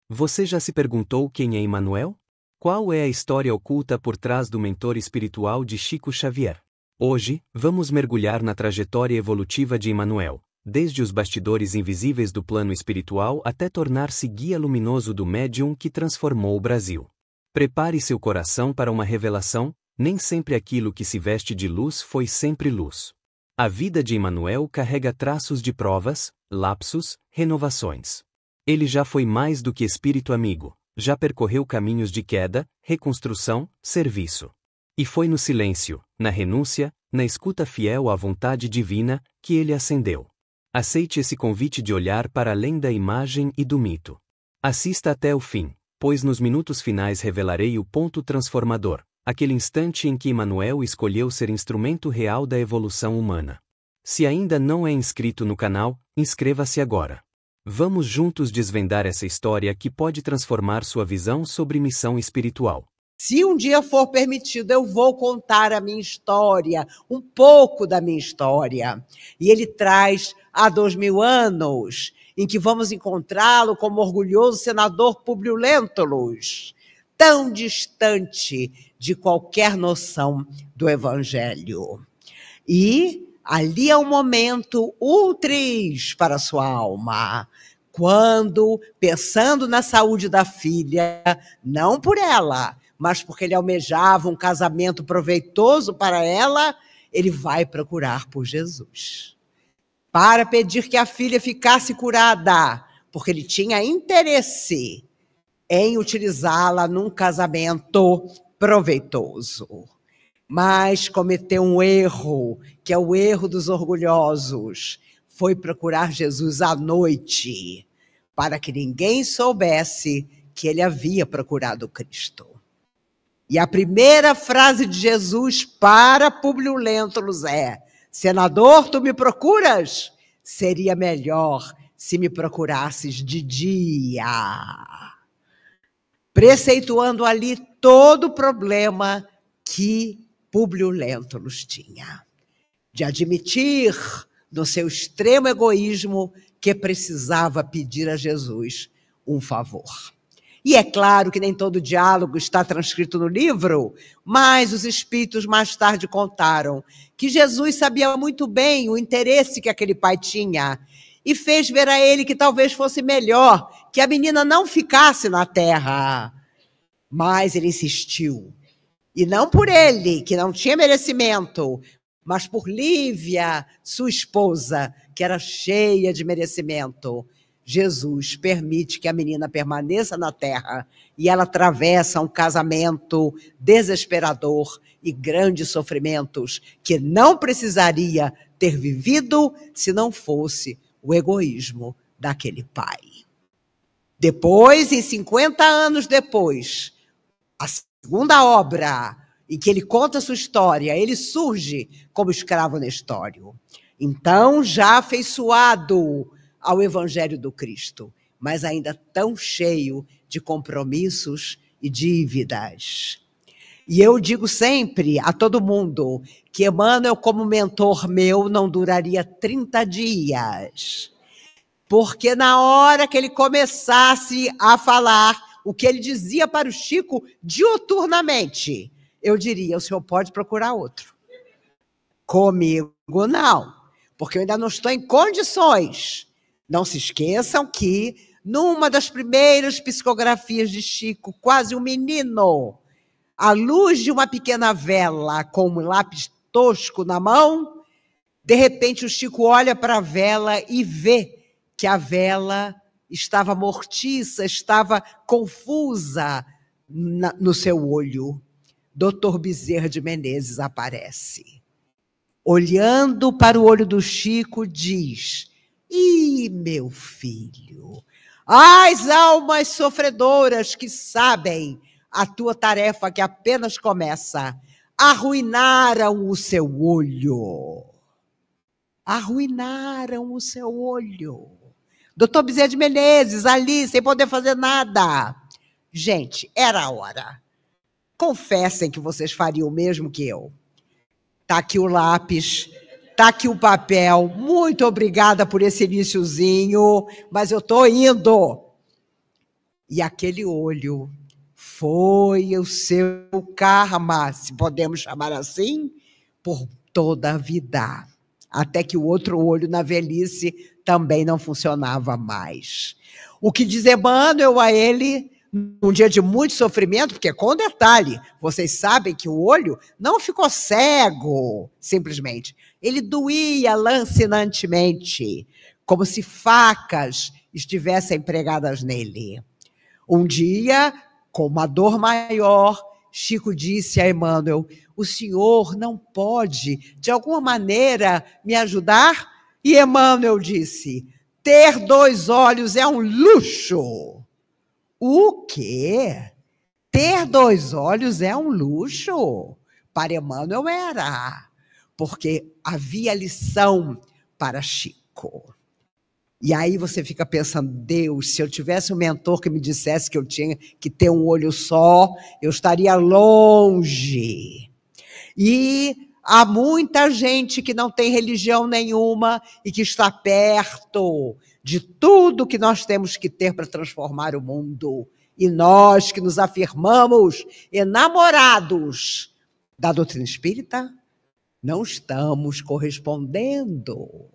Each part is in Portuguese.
Você já se perguntou quem é Emmanuel? Qual é a história oculta por trás do mentor espiritual de Chico Xavier? Hoje, vamos mergulhar na trajetória evolutiva de Emmanuel, desde os bastidores invisíveis do plano espiritual até tornar-se guia luminoso do médium que transformou o Brasil. Prepare seu coração para uma revelação: nem sempre aquilo que se veste de luz foi sempre luz. A vida de Emmanuel carrega traços de provas, lapsos, renovações. Ele já foi mais do que espírito amigo, já percorreu caminhos de queda, reconstrução, serviço. E foi no silêncio, na renúncia, na escuta fiel à vontade divina, que ele ascendeu. Aceite esse convite de olhar para além da imagem e do mito. Assista até o fim, pois nos minutos finais revelarei o ponto transformador, aquele instante em que Emmanuel escolheu ser instrumento real da evolução humana. Se ainda não é inscrito no canal, inscreva-se agora. Vamos juntos desvendar essa história que pode transformar sua visão sobre missão espiritual. Se um dia for permitido, eu vou contar a minha história, um pouco da minha história. E ele traz há 2000 anos, em que vamos encontrá-lo como orgulhoso senador Públio Lentulus, tão distante de qualquer noção do Evangelho. E ali é um momento ultris para a sua alma, quando, pensando na saúde da filha, não por ela, mas porque ele almejava um casamento proveitoso para ela, ele vai procurar por Jesus, para pedir que a filha ficasse curada, porque ele tinha interesse em utilizá-la num casamento proveitoso. Mas cometeu um erro, que é o erro dos orgulhosos. Foi procurar Jesus à noite, para que ninguém soubesse que ele havia procurado Cristo. E a primeira frase de Jesus para Públio Lentulus é: senador, tu me procuras? Seria melhor se me procurasses de dia. Preceituando ali todo o problema que Públio Lentulus tinha, de admitir, no seu extremo egoísmo, que precisava pedir a Jesus um favor. E é claro que nem todo diálogo está transcrito no livro, mas os espíritos mais tarde contaram que Jesus sabia muito bem o interesse que aquele pai tinha e fez ver a ele que talvez fosse melhor que a menina não ficasse na terra. Mas ele insistiu. E não por ele, que não tinha merecimento, mas por Lívia, sua esposa, que era cheia de merecimento. Jesus permite que a menina permaneça na terra e ela atravessa um casamento desesperador e grandes sofrimentos que não precisaria ter vivido se não fosse o egoísmo daquele pai. Depois, em 50 anos depois, a segunda obra em que ele conta a sua história, ele surge como escravo nestório. Então, já afeiçoado ao Evangelho do Cristo, mas ainda tão cheio de compromissos e dívidas. E eu digo sempre a todo mundo que Emmanuel, como mentor meu, não duraria 30 dias. Porque na hora que ele começasse a falar o que ele dizia para o Chico diuturnamente, eu diria: o senhor pode procurar outro. Comigo, não. Porque eu ainda não estou em condições. Não se esqueçam que, numa das primeiras psicografias de Chico, quase um menino, à luz de uma pequena vela, com um lápis tosco na mão, de repente o Chico olha para a vela e vê que a vela estava mortiça, estava confusa no seu olho. Dr. Bezerra de Menezes aparece. Olhando para o olho do Chico, diz: ih, meu filho, as almas sofredoras que sabem a tua tarefa que apenas começa, arruinaram o seu olho. Arruinaram o seu olho. Doutor Bezerra de Menezes, ali, sem poder fazer nada. Gente, era a hora. Confessem que vocês fariam o mesmo que eu. Está aqui o lápis, está aqui o papel. Muito obrigada por esse iniciozinho, mas eu estou indo. E aquele olho foi o seu karma, se podemos chamar assim, por toda a vida. Até que o outro olho, na velhice, também não funcionava mais. O que diz Emmanuel a ele, num dia de muito sofrimento, porque com detalhe, vocês sabem que o olho não ficou cego, simplesmente. Ele doía lancinantemente, como se facas estivessem pregadas nele. Um dia, com uma dor maior, Chico disse a Emmanuel: o senhor não pode, de alguma maneira, me ajudar? E Emmanuel disse: ter 2 olhos é um luxo. O quê? Ter 2 olhos é um luxo? Para Emmanuel era, porque havia lição para Chico. E aí você fica pensando, Deus, se eu tivesse um mentor que me dissesse que eu tinha que ter um olho só, eu estaria longe. E há muita gente que não tem religião nenhuma e que está perto de tudo que nós temos que ter para transformar o mundo. E nós que nos afirmamos enamorados da doutrina espírita, não estamos correspondendo.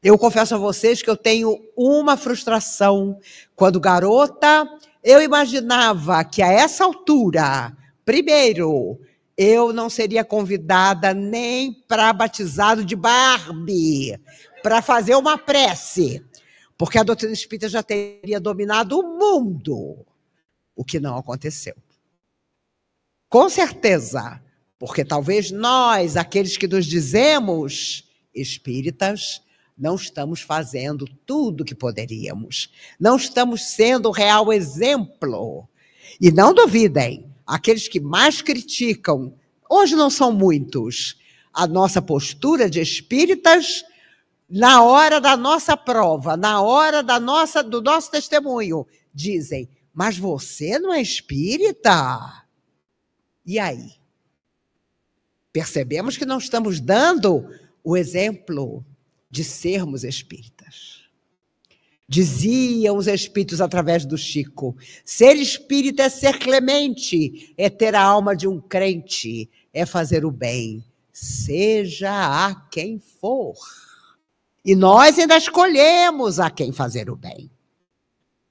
Eu confesso a vocês que eu tenho uma frustração. Quando garota, eu imaginava que a essa altura, primeiro, eu não seria convidada nem para batizado de Barbie, para fazer uma prece, porque a doutrina espírita já teria dominado o mundo, o que não aconteceu. Com certeza, porque talvez nós, aqueles que nos dizemos espíritas, não estamos fazendo tudo o que poderíamos. Não estamos sendo o real exemplo. E não duvidem, aqueles que mais criticam, hoje não são muitos, a nossa postura de espíritas, na hora da nossa prova, na hora do nosso testemunho, dizem, mas você não é espírita? E aí? Percebemos que não estamos dando o exemplo de sermos espíritas. Diziam os espíritos através do Chico, ser espírita é ser clemente, é ter a alma de um crente, é fazer o bem, seja a quem for. E nós ainda escolhemos a quem fazer o bem.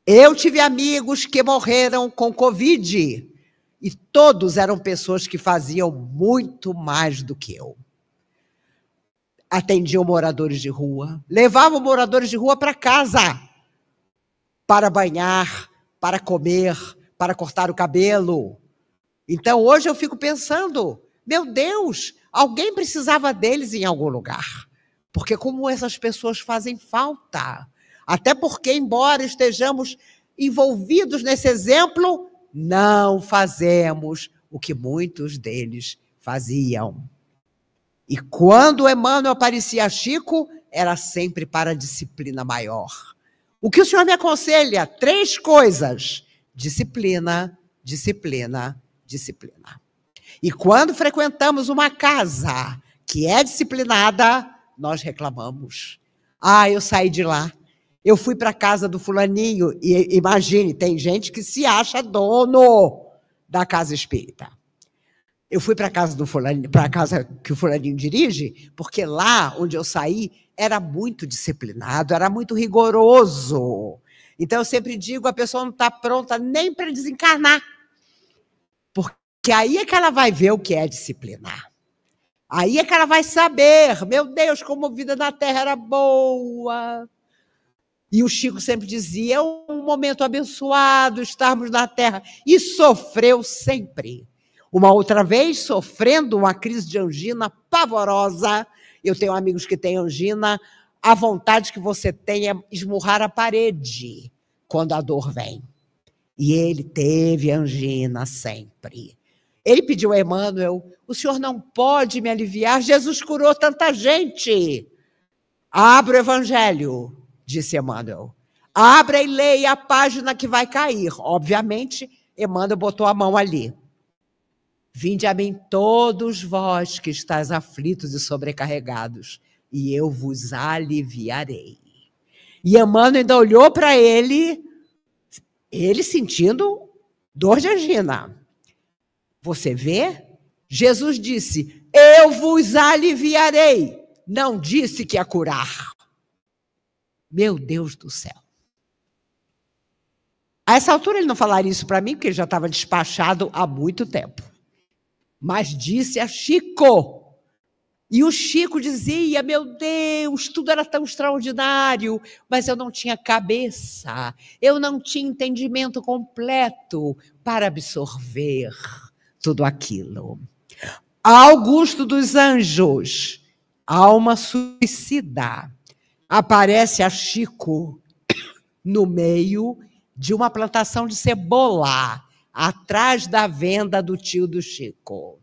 Eu tive amigos que morreram com Covid, e todos eram pessoas que faziam muito mais do que eu. Atendiam moradores de rua, levavam moradores de rua para casa, para banhar, para comer, para cortar o cabelo. Então, hoje eu fico pensando, meu Deus, alguém precisava deles em algum lugar. Porque como essas pessoas fazem falta. Até porque, embora estejamos envolvidos nesse exemplo, não fazemos o que muitos deles faziam. E quando Emmanuel aparecia a Chico, era sempre para a disciplina maior. O que o senhor me aconselha? 3 coisas. Disciplina, disciplina, disciplina. E quando frequentamos uma casa que é disciplinada, nós reclamamos. Eu saí de lá. Eu fui para a casa do fulaninho. E imagine, tem gente que se acha dono da casa espírita. Eu fui para a casa do fulaninho, para a casa que o fulaninho dirige, porque lá onde eu saí era muito disciplinado, era muito rigoroso. Então eu sempre digo, a pessoa não está pronta nem para desencarnar. Porque aí é que ela vai ver o que é disciplinar. Aí é que ela vai saber, meu Deus, como a vida na Terra era boa. E o Chico sempre dizia, é um momento abençoado estarmos na Terra. E sofreu sempre. Uma outra vez, sofrendo uma crise de angina pavorosa, eu tenho amigos que têm angina, a vontade que você tem é esmurrar a parede quando a dor vem. E ele teve angina sempre. Ele pediu a Emmanuel, o senhor não pode me aliviar, Jesus curou tanta gente. Abra o Evangelho, disse Emmanuel. Abra e leia a página que vai cair. Obviamente, Emmanuel botou a mão ali. Vinde a mim todos vós que estáis aflitos e sobrecarregados, e eu vos aliviarei. E Emmanuel ainda olhou para ele, Ele sentindo dor de angina. Você vê? Jesus disse, eu vos aliviarei. Não disse que ia curar. Meu Deus do céu. A essa altura ele não falaria isso para mim, porque ele já estava despachado há muito tempo. Mas disse a Chico. E o Chico dizia, meu Deus, tudo era tão extraordinário, mas eu não tinha cabeça, eu não tinha entendimento completo para absorver tudo aquilo. Augusto dos Anjos, alma suicida, aparece a Chico no meio de uma plantação de cebola, atrás da venda do tio do Chico.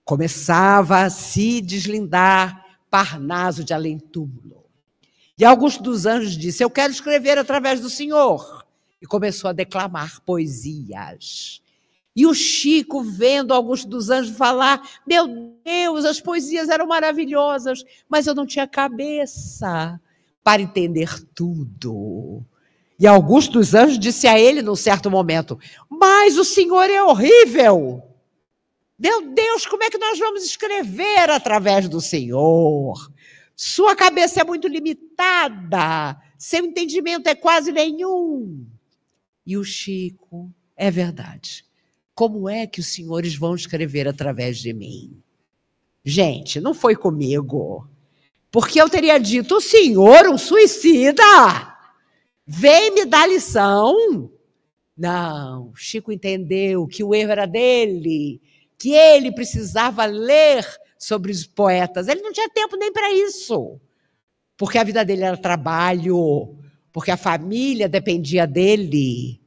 Começava a se deslindar Parnaso de além-túmulo. E Augusto dos Anjos disse, eu quero escrever através do Senhor. E começou a declamar poesias. E o Chico, vendo Augusto dos Anjos falar, meu Deus, as poesias eram maravilhosas, mas eu não tinha cabeça para entender tudo. E Augusto dos Anjos disse a ele, num certo momento, mas o Senhor é horrível. Meu Deus, como é que nós vamos escrever através do Senhor? Sua cabeça é muito limitada, seu entendimento é quase nenhum. E o Chico, é verdade. Como é que os senhores vão escrever através de mim? Gente, não foi comigo. Porque eu teria dito, o senhor, um suicida, vem me dar lição. Não, Chico entendeu que o erro era dele, que ele precisava ler sobre os poetas. Ele não tinha tempo nem para isso, porque a vida dele era trabalho, porque a família dependia dele.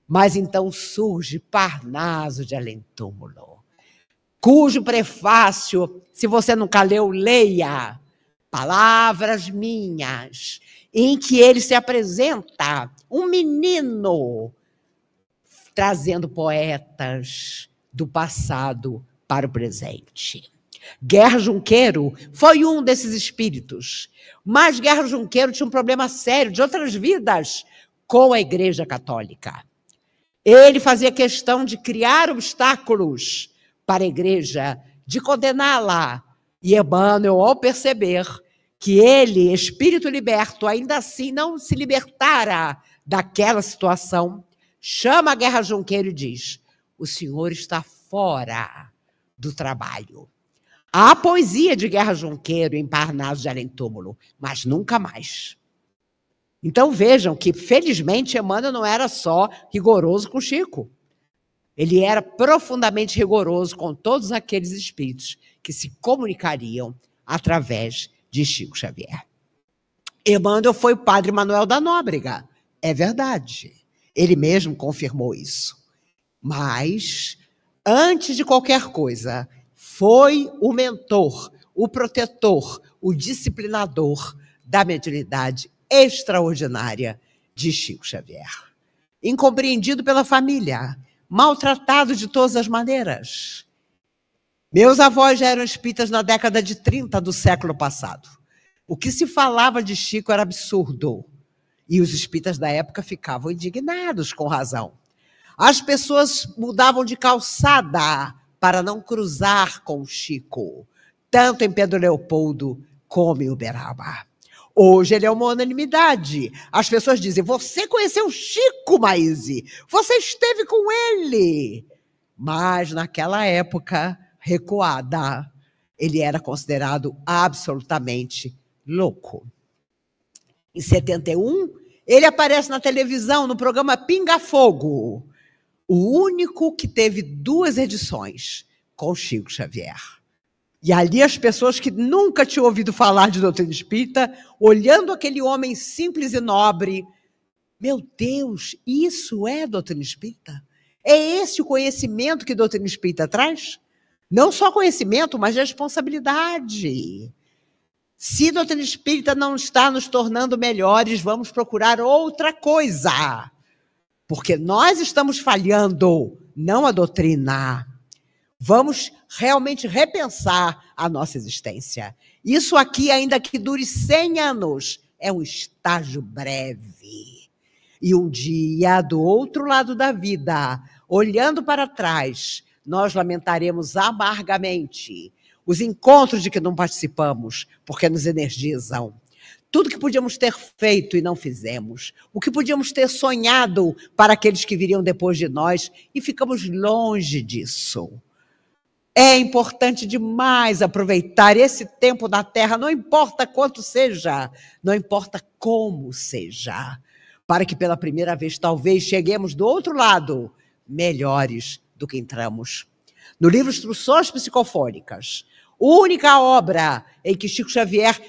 Mas então surge Parnaso de além-túmulo, cujo prefácio, se você nunca leu, leia, Palavras Minhas, em que ele se apresenta, um menino, trazendo poetas do passado para o presente. Guerra Junqueiro foi um desses espíritos, mas Guerra Junqueiro tinha um problema sério de outras vidas com a Igreja Católica. Ele fazia questão de criar obstáculos para a Igreja, de condená-la. E Emmanuel, ao perceber que ele, espírito liberto, ainda assim não se libertara daquela situação, chama a Guerra Junqueiro e diz, o senhor está fora do trabalho. Há poesia de Guerra Junqueiro em Parnaso de além-túmulo, mas nunca mais. Então vejam que, felizmente, Emmanuel não era só rigoroso com Chico. Ele era profundamente rigoroso com todos aqueles espíritos que se comunicariam através de Chico Xavier. Emmanuel foi o padre Manuel da Nóbrega. É verdade. Ele mesmo confirmou isso. Mas, antes de qualquer coisa, foi o mentor, o protetor, o disciplinador da mediunidade extraordinária de Chico Xavier. Incompreendido pela família, maltratado de todas as maneiras. Meus avós já eram espíritas na década de 30 do século passado. O que se falava de Chico era absurdo. E os espíritas da época ficavam indignados, com razão. As pessoas mudavam de calçada para não cruzar com Chico, tanto em Pedro Leopoldo como em Uberaba. Hoje ele é uma unanimidade. As pessoas dizem, você conheceu Chico, Maíse? Você esteve com ele? Mas naquela época recuada, ele era considerado absolutamente louco. Em 71, ele aparece na televisão no programa Pinga Fogo, o único que teve 2 edições com Chico Xavier. E ali as pessoas que nunca tinham ouvido falar de doutrina espírita, olhando aquele homem simples e nobre, meu Deus, isso é doutrina espírita? É esse o conhecimento que doutrina espírita traz? Não só conhecimento, mas responsabilidade. Se doutrina espírita não está nos tornando melhores, vamos procurar outra coisa. Porque nós estamos falhando, não a doutrina. Vamos realmente repensar a nossa existência. Isso aqui, ainda que dure 100 anos, é um estágio breve. E um dia, do outro lado da vida, olhando para trás, nós lamentaremos amargamente os encontros de que não participamos, porque nos energizam. Tudo que podíamos ter feito e não fizemos, o que podíamos ter sonhado para aqueles que viriam depois de nós, e ficamos longe disso. É importante demais aproveitar esse tempo na Terra, não importa quanto seja, não importa como seja, para que pela primeira vez talvez cheguemos do outro lado melhores do que entramos. No livro Instruções Psicofônicas, única obra em que Chico Xavier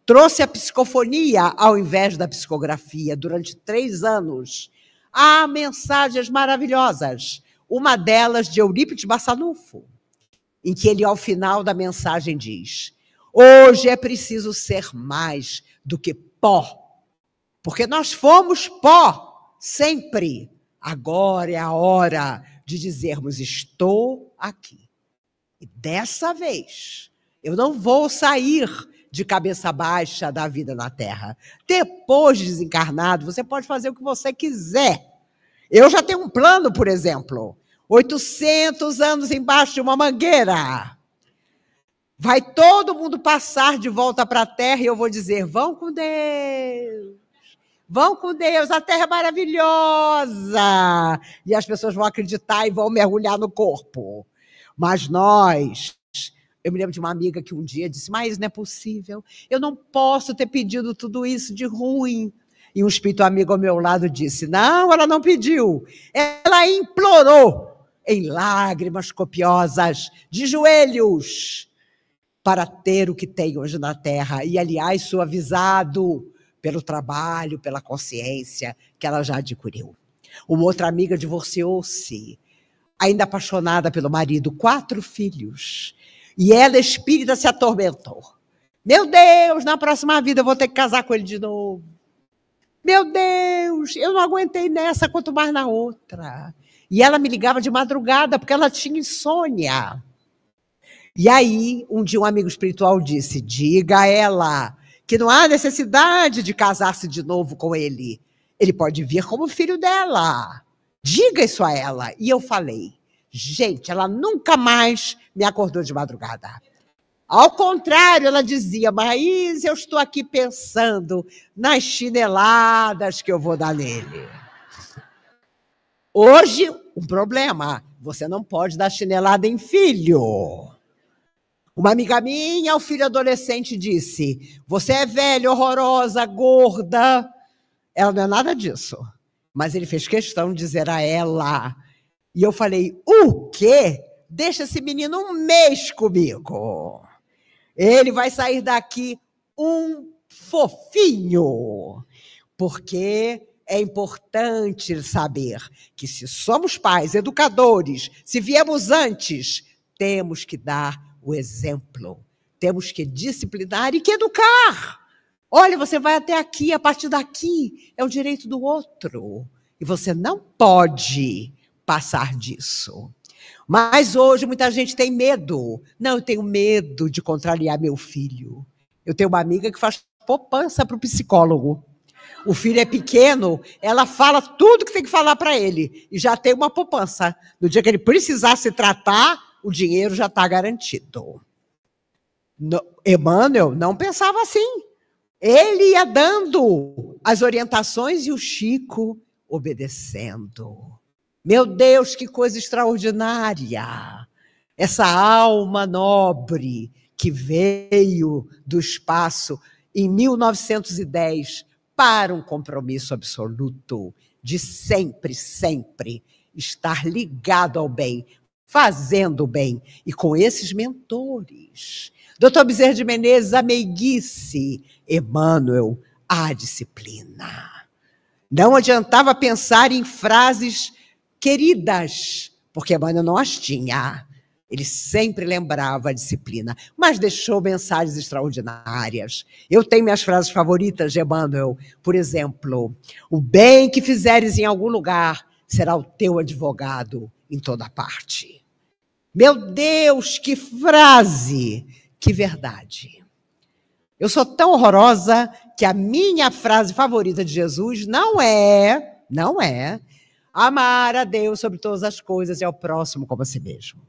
trouxe a psicofonia ao invés da psicografia durante 3 anos, há mensagens maravilhosas, uma delas de Eurípides Barçanufo, em que ele, ao final da mensagem, diz: hoje é preciso ser mais do que pó, porque nós fomos pó sempre. Agora é a hora de dizermos: estou aqui. E dessa vez, eu não vou sair de cabeça baixa da vida na Terra. Depois de desencarnado, você pode fazer o que você quiser. Eu já tenho um plano, por exemplo, 800 anos embaixo de uma mangueira. Vai todo mundo passar de volta para a Terra e eu vou dizer: vão com Deus. Vão com Deus, a Terra é maravilhosa. E as pessoas vão acreditar e vão mergulhar no corpo. Mas nós... Eu me lembro de uma amiga que um dia disse: mas não é possível, eu não posso ter pedido tudo isso de ruim. E um espírito amigo ao meu lado disse: não, ela não pediu, ela implorou, em lágrimas copiosas, de joelhos, para ter o que tem hoje na Terra. E, aliás, suavizado pelo trabalho, pela consciência que ela já adquiriu. Uma outra amiga divorciou-se, ainda apaixonada pelo marido, 4 filhos. E ela, espírita, se atormentou. Meu Deus, na próxima vida eu vou ter que casar com ele de novo. Meu Deus, eu não aguentei nessa, quanto mais na outra. E ela me ligava de madrugada, porque ela tinha insônia. E aí, um dia um amigo espiritual disse: diga a ela que não há necessidade de casar-se de novo com ele. Ele pode vir como filho dela. Diga isso a ela. E eu falei: gente, ela nunca mais me acordou de madrugada. Ao contrário, ela dizia: mas eu estou aqui pensando nas chineladas que eu vou dar nele. Hoje, um problema: você não pode dar chinelada em filho. Uma amiga minha, o filho adolescente, disse: você é velha, horrorosa, gorda. Ela não é nada disso. Mas ele fez questão de dizer a ela. E eu falei: o quê? Deixa esse menino 1 mês comigo. Ele vai sair daqui um fofinho. Porque é importante saber que, se somos pais, educadores, se viemos antes, temos que dar o exemplo. Temos que disciplinar e que educar. Olha, você vai até aqui, a partir daqui é o direito do outro. E você não pode passar disso. Mas hoje muita gente tem medo. Não, eu tenho medo de contrariar meu filho. Eu tenho uma amiga que faz poupança para o psicólogo. O filho é pequeno, ela fala tudo que tem que falar para ele. E já tem uma poupança. No dia que ele precisar se tratar, o dinheiro já está garantido. Emmanuel não pensava assim. Ele ia dando as orientações e o Chico obedecendo. Meu Deus, que coisa extraordinária! Essa alma nobre que veio do espaço em 1910 para um compromisso absoluto de sempre, sempre estar ligado ao bem, fazendo o bem. E com esses mentores, Dr. Bezerra de Menezes, a meiguice, Emmanuel, a disciplina. Não adiantava pensar em frases queridas, porque Emmanuel não as tinha. Ele sempre lembrava a disciplina, mas deixou mensagens extraordinárias. Eu tenho minhas frases favoritas de Emmanuel. Por exemplo: o bem que fizeres em algum lugar será o teu advogado em toda parte. Meu Deus, que frase, que verdade. Eu sou tão horrorosa que a minha frase favorita de Jesus não é Não é. Amar a Deus sobre todas as coisas e ao próximo como a si mesmo.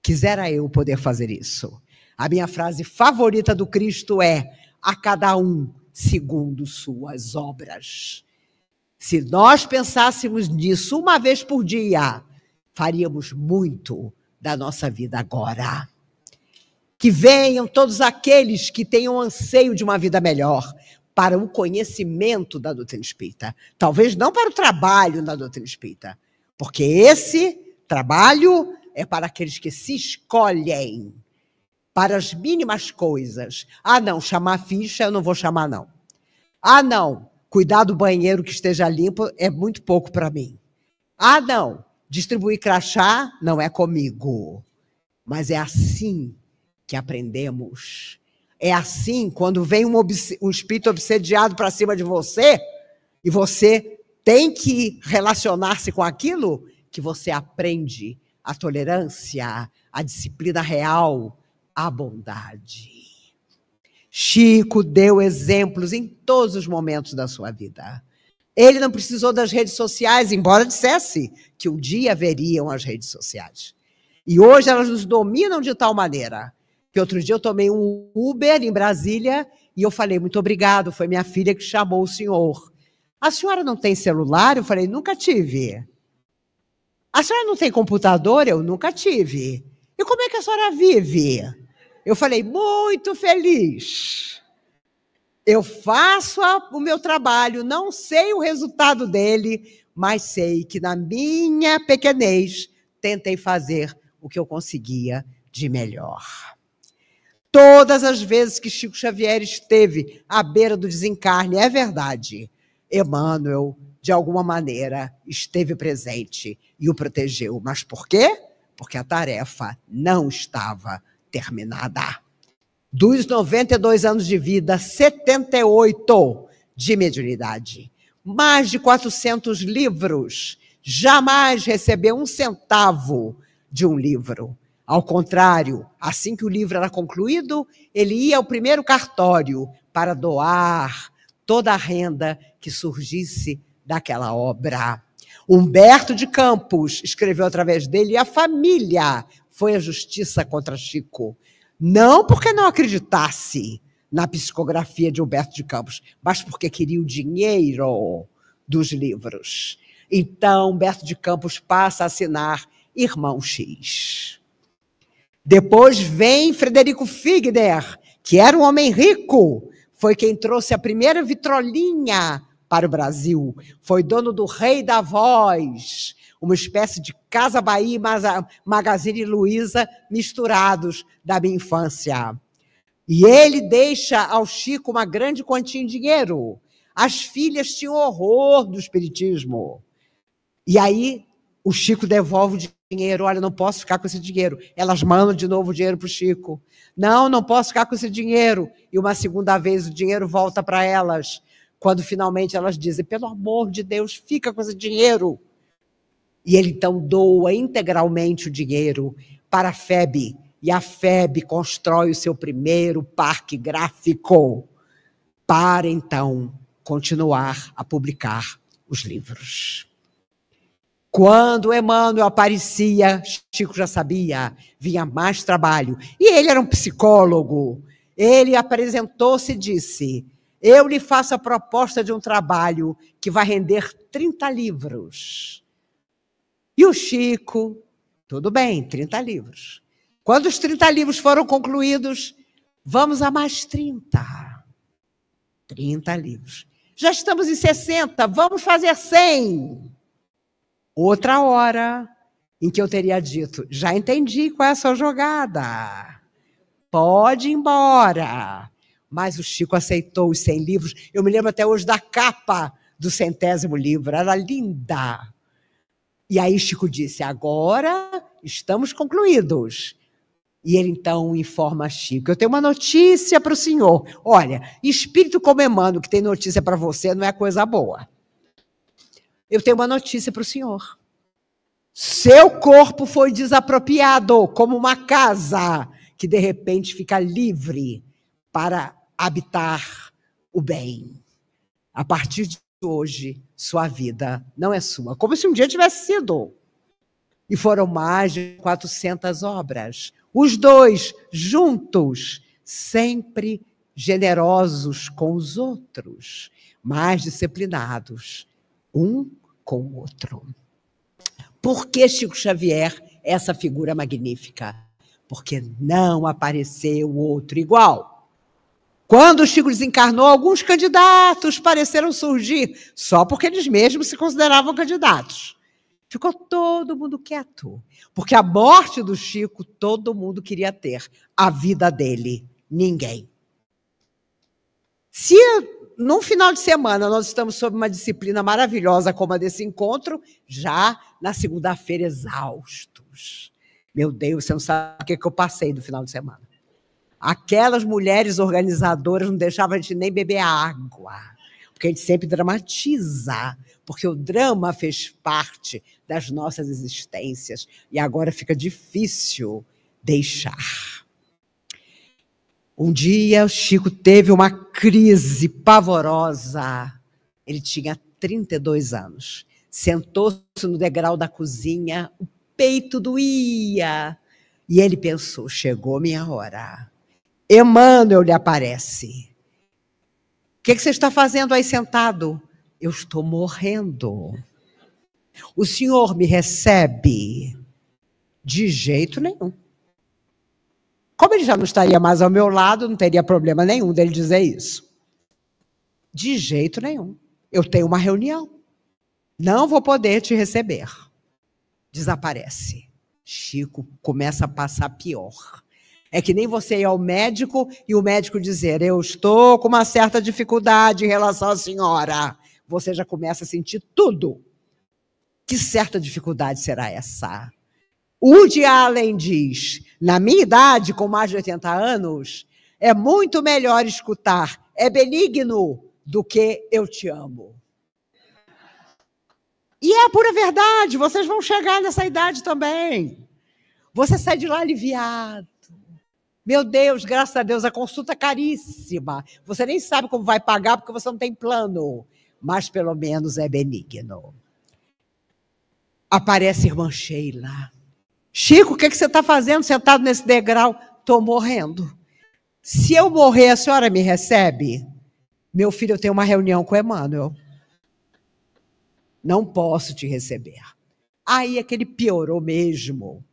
Quisera eu poder fazer isso. A minha frase favorita do Cristo é: a cada um segundo suas obras. Se nós pensássemos nisso uma vez por dia, faríamos muito da nossa vida agora. Que venham todos aqueles que tenham anseio de uma vida melhor para o conhecimento da doutrina espírita. Talvez não para o trabalho na doutrina espírita, porque esse trabalho é para aqueles que se escolhem para as mínimas coisas. Ah, não, chamar ficha eu não vou chamar, não. Ah, não, cuidar do banheiro que esteja limpo é muito pouco para mim. Ah, não, distribuir crachá não é comigo. Mas é assim que aprendemos. É assim, quando vem um espírito obsediado para cima de você, e você tem que relacionar-se com aquilo, que você aprende a tolerância, a disciplina real, a bondade. Chico deu exemplos em todos os momentos da sua vida. Ele não precisou das redes sociais, embora dissesse que um dia haveriam as redes sociais. E hoje elas nos dominam de tal maneira que outro dia eu tomei um Uber em Brasília e eu falei, muito obrigado, foi minha filha que chamou o senhor. A senhora não tem celular? Eu falei, nunca tive. A senhora não tem computador? Eu nunca tive. E como é que a senhora vive? Eu falei, muito feliz. Eu faço o meu trabalho, não sei o resultado dele, mas sei que na minha pequenez tentei fazer o que eu conseguia de melhor. Todas as vezes que Chico Xavier esteve à beira do desencarne, é verdade, Emmanuel, de alguma maneira, esteve presente e o protegeu. Mas por quê? Porque a tarefa não estava terminada. Dos 92 anos de vida, 78 de mediunidade. Mais de 400 livros. Jamais recebeu um centavo de um livro. Ao contrário, assim que o livro era concluído, ele ia ao primeiro cartório para doar toda a renda que surgisse daquela obra. Humberto de Campos escreveu através dele e a família foi à justiça contra Chico. Não porque não acreditasse na psicografia de Humberto de Campos, mas porque queria o dinheiro dos livros. Então, Humberto de Campos passa a assinar Irmão X. Depois vem Frederico Figner, que era um homem rico, foi quem trouxe a primeira vitrolinha para o Brasil, foi dono do Rei da Voz, uma espécie de Casa Bahia e Magazine Luiza misturados da minha infância. E ele deixa ao Chico uma grande quantia em dinheiro. As filhas tinham horror do espiritismo. E aí o Chico devolve o dinheiro. Olha, não posso ficar com esse dinheiro. Elas mandam de novo o dinheiro para o Chico. Não posso ficar com esse dinheiro. E uma segunda vez o dinheiro volta para elas. Quando finalmente elas dizem, pelo amor de Deus, fica com esse dinheiro. E ele então doa integralmente o dinheiro para a FEB. E a FEB constrói o seu primeiro parque gráfico para então continuar a publicar os livros. Quando Emmanuel aparecia, Chico já sabia, vinha mais trabalho. E ele era um psicólogo. Ele apresentou-se e disse, eu lhe faço a proposta de um trabalho que vai render 30 livros. E o Chico, tudo bem, 30 livros. Quando os 30 livros foram concluídos, vamos a mais 30. 30 livros. Já estamos em 60, vamos fazer 100. Outra hora em que eu teria dito, já entendi qual é a sua jogada. Pode ir embora. Mas o Chico aceitou os 100 livros. Eu me lembro até hoje da capa do 100º livro. Era linda. E aí Chico disse, agora estamos concluídos. E ele então informa a Chico, eu tenho uma notícia para o senhor. Olha, espírito como Emmanuel, que tem notícia para você, não é coisa boa. Eu tenho uma notícia para o senhor. Seu corpo foi desapropriado como uma casa que de repente fica livre para habitar o bem. A partir hoje sua vida não é sua, como se um dia tivesse sido. E foram mais de 400 obras. Os dois juntos, sempre generosos com os outros, mais disciplinados, um com o outro. Por que Chico Xavier é essa figura magnífica? Porque não apareceu outro igual. Quando o Chico desencarnou, alguns candidatos pareceram surgir, só porque eles mesmos se consideravam candidatos. Ficou todo mundo quieto, porque a morte do Chico todo mundo queria ter. A vida dele, ninguém. Se num final de semana nós estamos sob uma disciplina maravilhosa como a desse encontro, já na segunda-feira exaustos. Meu Deus, você não sabe o que eu passei no final de semana. Aquelas mulheres organizadoras não deixavam a gente nem beber água, porque a gente sempre dramatiza, porque o drama fez parte das nossas existências e agora fica difícil deixar. Um dia o Chico teve uma crise pavorosa. Ele tinha 32 anos. Sentou-se no degrau da cozinha, o peito doía. E ele pensou, chegou minha hora. Emmanuel lhe aparece. O que você está fazendo aí sentado? Eu estou morrendo. O senhor me recebe? De jeito nenhum. Como ele já não estaria mais ao meu lado, não teria problema nenhum dele dizer isso. De jeito nenhum. Eu tenho uma reunião. Não vou poder te receber. Desaparece. Chico começa a passar pior. É que nem você ir ao médico e o médico dizer, eu estou com uma certa dificuldade em relação à senhora. Você já começa a sentir tudo. Que certa dificuldade será essa? Woody Allen diz, na minha idade, com mais de 80 anos, é muito melhor escutar, é benigno, do que eu te amo. E é a pura verdade, vocês vão chegar nessa idade também. Você sai de lá aliviado. Meu Deus, graças a Deus, a consulta é caríssima. Você nem sabe como vai pagar porque você não tem plano. Mas pelo menos é benigno. Aparece a irmã Sheila. Chico, o que você está fazendo sentado nesse degrau? Estou morrendo. Se eu morrer, a senhora me recebe? Meu filho, eu tenho uma reunião com o Emmanuel. Não posso te receber. Aí é que ele piorou mesmo.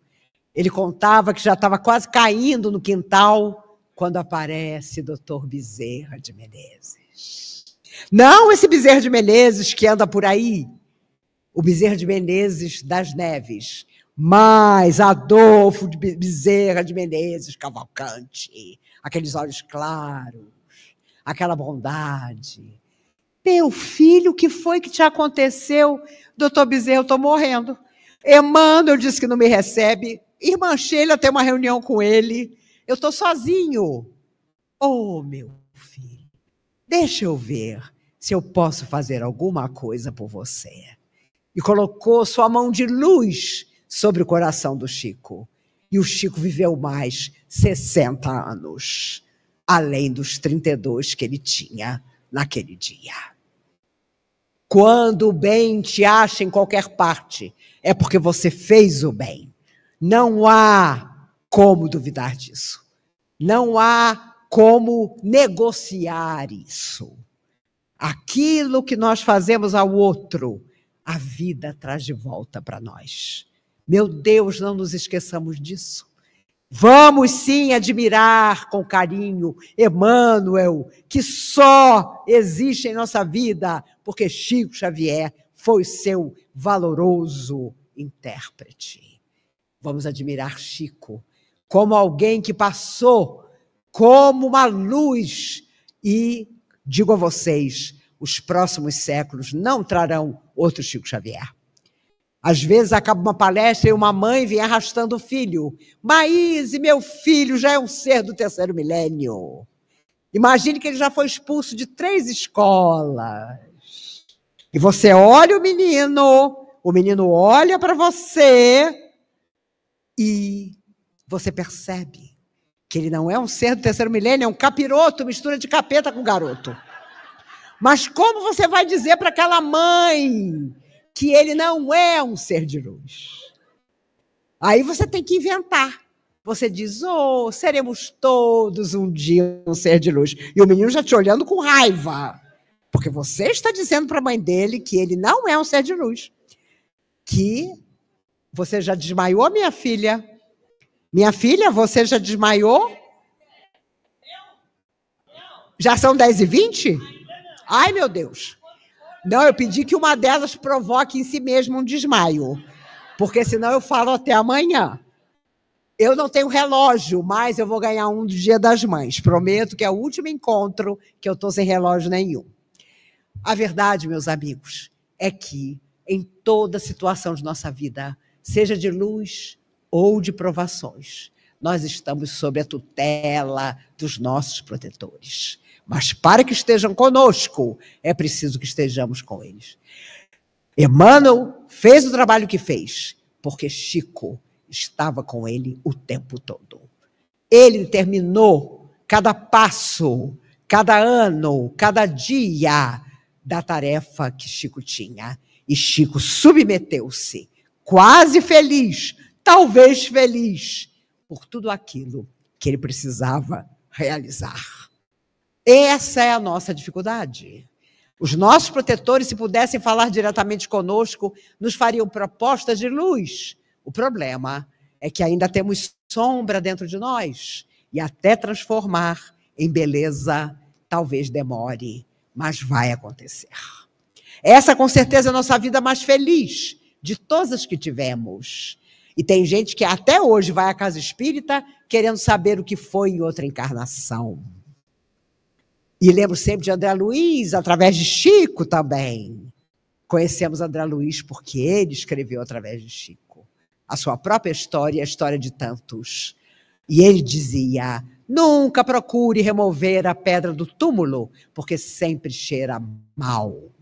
Ele contava que já estava quase caindo no quintal quando aparece Dr. Bezerra de Menezes. Não esse Bezerra de Menezes que anda por aí. O Bezerra de Menezes das Neves. Mas Adolfo de Bezerra de Menezes Cavalcante. Aqueles olhos claros. Aquela bondade. Meu filho, o que foi que te aconteceu? Doutor Bezerra, eu estou morrendo. Emmanuel disse que não me recebe. Irmã Sheila tem uma reunião com ele. Eu estou sozinho. Oh, meu filho, deixa eu ver se eu posso fazer alguma coisa por você. E colocou sua mão de luz sobre o coração do Chico. E o Chico viveu mais 60 anos, além dos 32 que ele tinha naquele dia. Quando o bem te acha em qualquer parte, é porque você fez o bem. Não há como duvidar disso. Não há como negociar isso. Aquilo que nós fazemos ao outro, a vida traz de volta para nós. Meu Deus, não nos esqueçamos disso. Vamos sim admirar com carinho Emmanuel, que só existe em nossa vida porque Chico Xavier foi seu valoroso intérprete. Vamos admirar Chico como alguém que passou como uma luz e, digo a vocês, os próximos séculos não trarão outro Chico Xavier. Às vezes acaba uma palestra e uma mãe vem arrastando o filho. Maíse, meu filho já é um ser do terceiro milênio. Imagine que ele já foi expulso de 3 escolas. E você olha o menino olha para você e você percebe que ele não é um ser do terceiro milênio, é um capiroto, mistura de capeta com garoto. Mas como você vai dizer para aquela mãe que ele não é um ser de luz? Aí você tem que inventar. Você diz, seremos todos um dia um ser de luz. E o menino já te olhando com raiva. Porque você está dizendo para a mãe dele que ele não é um ser de luz. Que você já desmaiou, minha filha? Minha filha, você já desmaiou? Já são 10h20? Ai, meu Deus. Não, eu pedi que uma delas provoque em si mesma um desmaio. Porque senão eu falo até amanhã. Eu não tenho relógio, mas eu vou ganhar um do Dia das Mães. Prometo que é o último encontro que eu estou sem relógio nenhum. A verdade, meus amigos, é que em toda situação de nossa vida, seja de luz ou de provações, nós estamos sob a tutela dos nossos protetores. Mas para que estejam conosco, é preciso que estejamos com eles. Emmanuel fez o trabalho que fez, porque Chico estava com ele o tempo todo. Ele determinou cada passo, cada ano, cada dia da tarefa que Chico tinha. E Chico submeteu-se, quase feliz, talvez feliz, por tudo aquilo que ele precisava realizar. Essa é a nossa dificuldade. Os nossos protetores, se pudessem falar diretamente conosco, nos fariam propostas de luz. O problema é que ainda temos sombra dentro de nós e até transformar em beleza talvez demore, mas vai acontecer. Essa com certeza é a nossa vida mais feliz de todas as que tivemos. E tem gente que até hoje vai à casa espírita querendo saber o que foi em outra encarnação. E lembro sempre de André Luiz, através de Chico também. Conhecemos André Luiz porque ele escreveu através de Chico a sua própria história e a história de tantos. E ele dizia, nunca procure remover a pedra do túmulo, porque sempre cheira mal.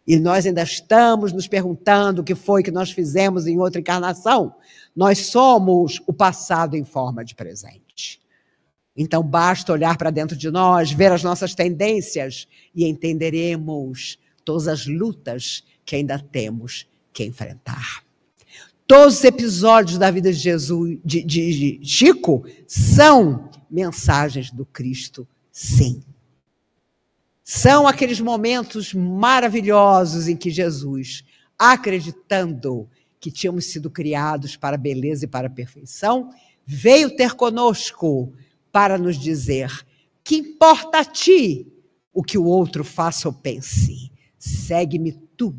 E nós ainda estamos nos perguntando o que foi que nós fizemos em outra encarnação. Nós somos o passado em forma de presente. Então, basta olhar para dentro de nós, ver as nossas tendências e entenderemos todas as lutas que ainda temos que enfrentar. Todos os episódios da vida de Jesus, de Chico, são mensagens do Cristo, sim. São aqueles momentos maravilhosos em que Jesus, acreditando que tínhamos sido criados para a beleza e para a perfeição, veio ter conosco para nos dizer que importa a ti o que o outro faça ou pense. Segue-me tu.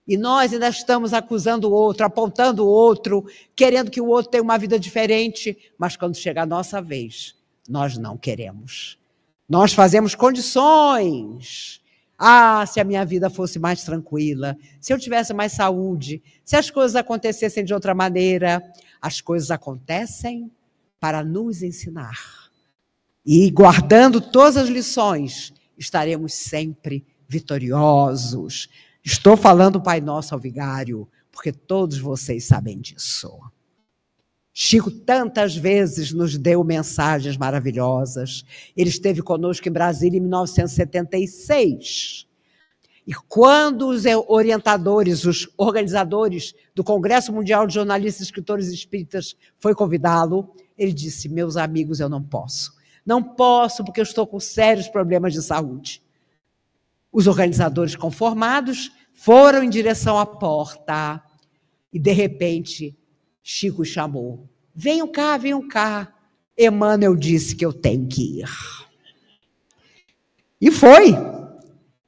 E nós ainda estamos acusando o outro, apontando o outro, querendo que o outro tenha uma vida diferente, mas quando chega a nossa vez, nós não queremos. Nós fazemos condições. Se a minha vida fosse mais tranquila, se eu tivesse mais saúde, se as coisas acontecessem de outra maneira. As coisas acontecem para nos ensinar. E guardando todas as lições, estaremos sempre vitoriosos. Estou falando Pai Nosso ao Vigário, porque todos vocês sabem disso. Chico tantas vezes nos deu mensagens maravilhosas. Ele esteve conosco em Brasília em 1976. E quando os orientadores, os organizadores do Congresso Mundial de Jornalistas e Escritores Espíritas foi convidá-lo, ele disse, meus amigos, eu não posso. Não posso porque eu estou com sérios problemas de saúde. Os organizadores conformados foram em direção à porta e, de repente, Chico chamou. Venham cá, venham cá. Emmanuel disse que eu tenho que ir. E foi.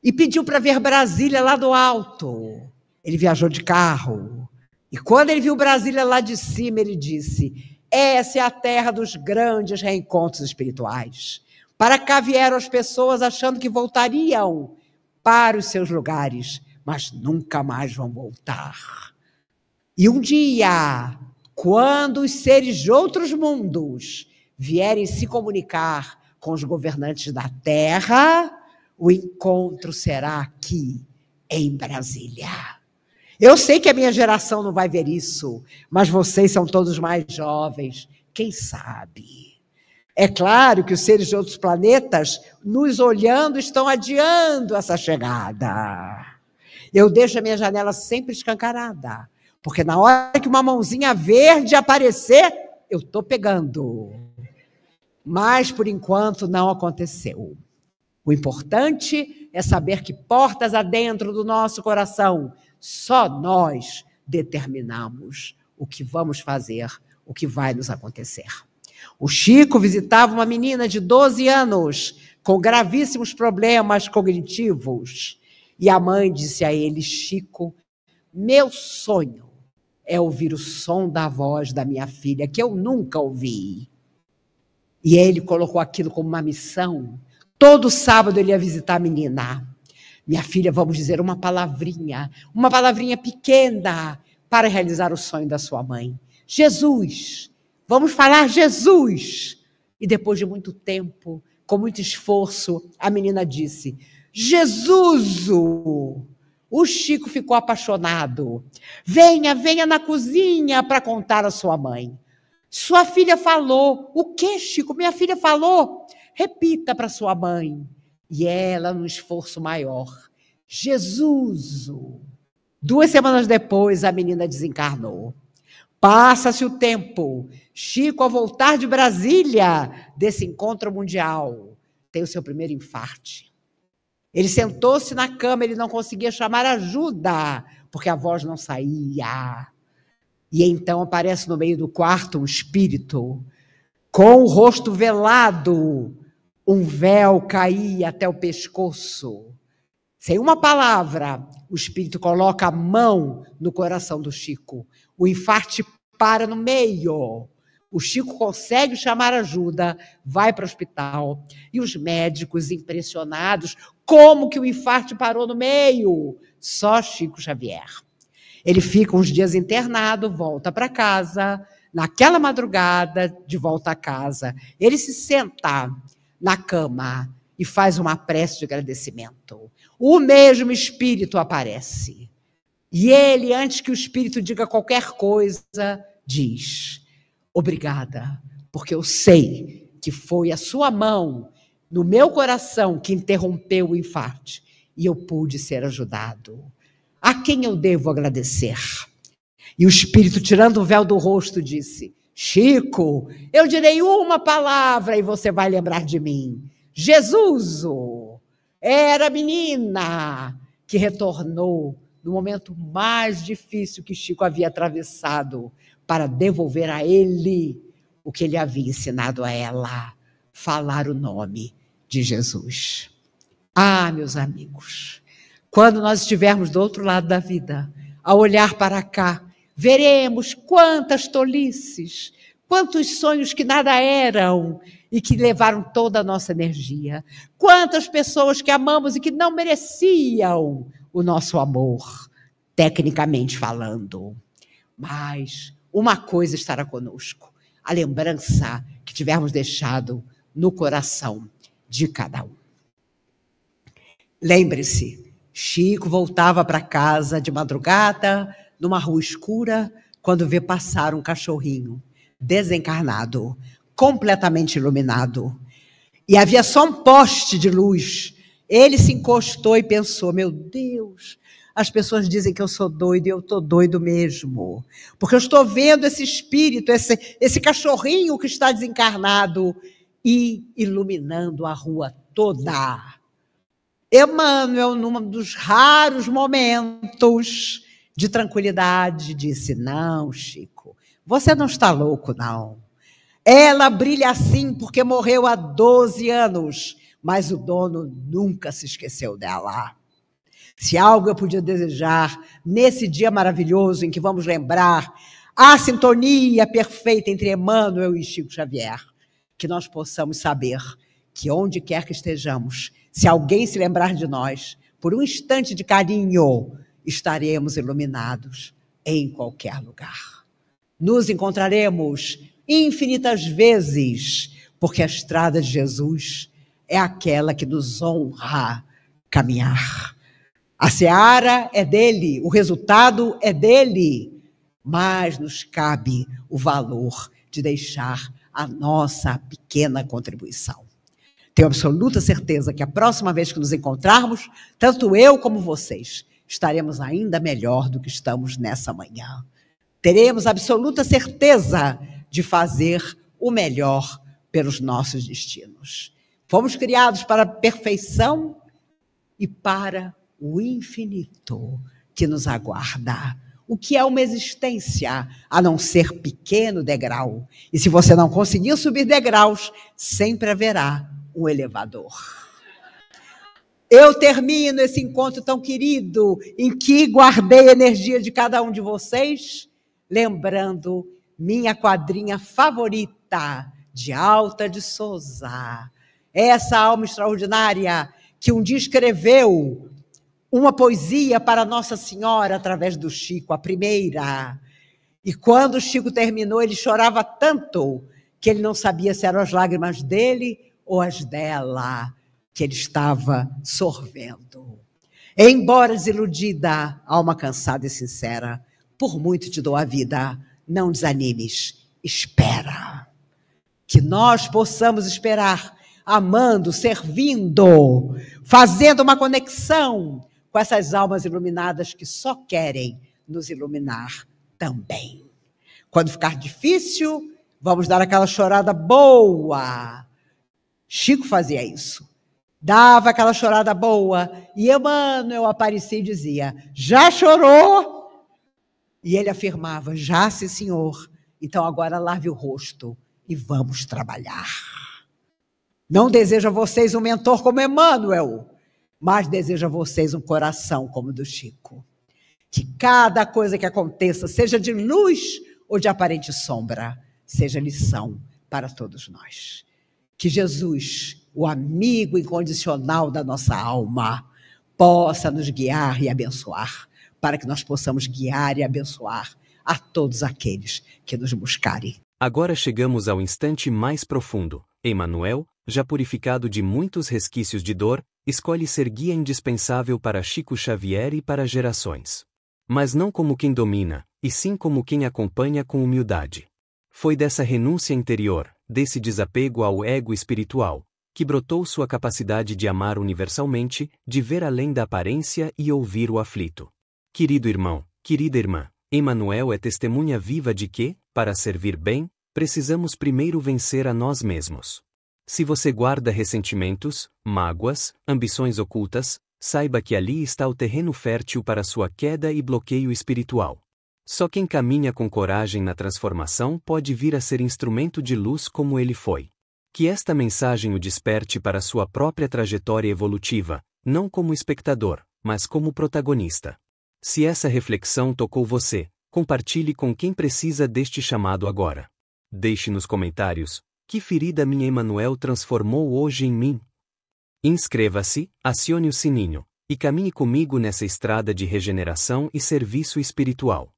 E pediu para ver Brasília lá do alto. Ele viajou de carro. E quando ele viu Brasília lá de cima, ele disse, essa é a terra dos grandes reencontros espirituais. Para cá vieram as pessoas achando que voltariam para os seus lugares, mas nunca mais vão voltar. E um dia, quando os seres de outros mundos vierem se comunicar com os governantes da Terra, o encontro será aqui, em Brasília. Eu sei que a minha geração não vai ver isso, mas vocês são todos mais jovens, quem sabe? É claro que os seres de outros planetas, nos olhando, estão adiando essa chegada. Eu deixo a minha janela sempre escancarada, porque na hora que uma mãozinha verde aparecer, eu estou pegando. Mas, por enquanto, não aconteceu. O importante é saber que portas adentro do nosso coração, só nós determinamos o que vamos fazer, o que vai nos acontecer. O Chico visitava uma menina de 12 anos, com gravíssimos problemas cognitivos. E a mãe disse a ele: Chico, meu sonho é ouvir o som da voz da minha filha, que eu nunca ouvi. E ele colocou aquilo como uma missão. Todo sábado ele ia visitar a menina. Minha filha, vamos dizer uma palavrinha pequena para realizar o sonho da sua mãe. Jesus, vamos falar Jesus. E depois de muito tempo, com muito esforço, a menina disse: Jesus! O Chico ficou apaixonado. Venha na cozinha para contar à sua mãe. Sua filha falou. O quê, Chico? Minha filha falou. Repita para sua mãe. E ela, num esforço maior: Jesus! 2 semanas depois, a menina desencarnou. Passa-se o tempo. Chico, ao voltar de Brasília, desse encontro mundial, tem o seu primeiro infarte. Ele sentou-se na cama, ele não conseguia chamar ajuda, porque a voz não saía. E então aparece no meio do quarto um espírito, com o rosto velado, um véu caía até o pescoço. Sem uma palavra, o espírito coloca a mão no coração do Chico. O infarte para no meio. O Chico consegue chamar ajuda, vai para o hospital. E os médicos, impressionados, como que o infarte parou no meio? Só Chico Xavier. Ele fica uns dias internado, volta para casa. Naquela madrugada, de volta a casa, ele se senta na cama e faz uma prece de agradecimento. O mesmo espírito aparece. E ele, antes que o espírito diga qualquer coisa, diz: obrigada, porque eu sei que foi a sua mão no meu coração que interrompeu o infarte e eu pude ser ajudado. A quem eu devo agradecer? E o espírito, tirando o véu do rosto, disse: Chico, eu direi uma palavra e você vai lembrar de mim. Jesus! Era a menina que retornou no momento mais difícil que Chico havia atravessado para devolver a ele o que ele havia ensinado a ela: falar o nome de Jesus. Ah, meus amigos, quando nós estivermos do outro lado da vida, ao olhar para cá, veremos quantas tolices, quantos sonhos que nada eram e que levaram toda a nossa energia. Quantas pessoas que amamos e que não mereciam o nosso amor, tecnicamente falando. Mas uma coisa estará conosco: a lembrança que tivermos deixado no coração de cada um. Lembre-se, Chico voltava para casa de madrugada, numa rua escura, quando vê passar um cachorrinho desencarnado, completamente iluminado. E havia só um poste de luz. Ele se encostou e pensou: meu Deus, as pessoas dizem que eu sou doido e eu estou doido mesmo. Porque eu estou vendo esse espírito, esse cachorrinho que está desencarnado e iluminando a rua toda. Emmanuel, num dos raros momentos de tranquilidade, disse: não, Chico, você não está louco, não. Ela brilha assim porque morreu há 12 anos, mas o dono nunca se esqueceu dela. Se algo eu podia desejar nesse dia maravilhoso em que vamos lembrar a sintonia perfeita entre Emmanuel e Chico Xavier, que nós possamos saber que onde quer que estejamos, se alguém se lembrar de nós, por um instante de carinho, estaremos iluminados em qualquer lugar. Nos encontraremos infinitas vezes, porque a estrada de Jesus é aquela que nos honra caminhar. A seara é dele, o resultado é dele, mas nos cabe o valor de deixar a nossa pequena contribuição. Tenho absoluta certeza que a próxima vez que nos encontrarmos, tanto eu como vocês, estaremos ainda melhor do que estamos nessa manhã. Teremos absoluta certeza de fazer o melhor pelos nossos destinos. Fomos criados para a perfeição e para o infinito que nos aguarda. O que é uma existência a não ser pequeno degrau? E se você não conseguir subir degraus, sempre haverá um elevador. Eu termino esse encontro tão querido, em que guardei a energia de cada um de vocês, lembrando minha quadrinha favorita, de Alta de Souza. Essa alma extraordinária que um dia escreveu uma poesia para Nossa Senhora através do Chico, a primeira. E quando o Chico terminou, ele chorava tanto que ele não sabia se eram as lágrimas dele ou as dela, que ele estava sorvendo. Embora desiludida, alma cansada e sincera, por muito te dou a vida, não desanimes, espera. Que nós possamos esperar, amando, servindo, fazendo uma conexão com essas almas iluminadas que só querem nos iluminar também. Quando ficar difícil, vamos dar aquela chorada boa. Chico fazia isso. Dava aquela chorada boa e Emmanuel aparecia e dizia, já chorou? E ele afirmava, já sim senhor, então agora lave o rosto e vamos trabalhar. Não desejo a vocês um mentor como Emmanuel, mas desejo a vocês um coração como o do Chico. Que cada coisa que aconteça, seja de luz ou de aparente sombra, seja lição para todos nós. Que Jesus, o amigo incondicional da nossa alma, possa nos guiar e abençoar, para que nós possamos guiar e abençoar a todos aqueles que nos buscarem. Agora chegamos ao instante mais profundo. Emmanuel, já purificado de muitos resquícios de dor, escolhe ser guia indispensável para Chico Xavier e para gerações. Mas não como quem domina, e sim como quem acompanha com humildade. Foi dessa renúncia interior, desse desapego ao ego espiritual, que brotou sua capacidade de amar universalmente, de ver além da aparência e ouvir o aflito. Querido irmão, querida irmã, Emmanuel é testemunha viva de que, para servir bem, precisamos primeiro vencer a nós mesmos. Se você guarda ressentimentos, mágoas, ambições ocultas, saiba que ali está o terreno fértil para sua queda e bloqueio espiritual. Só quem caminha com coragem na transformação pode vir a ser instrumento de luz como ele foi. Que esta mensagem o desperte para sua própria trajetória evolutiva, não como espectador, mas como protagonista. Se essa reflexão tocou você, compartilhe com quem precisa deste chamado agora. Deixe nos comentários, que ferida minha Emmanuel transformou hoje em mim? Inscreva-se, acione o sininho, e caminhe comigo nessa estrada de regeneração e serviço espiritual.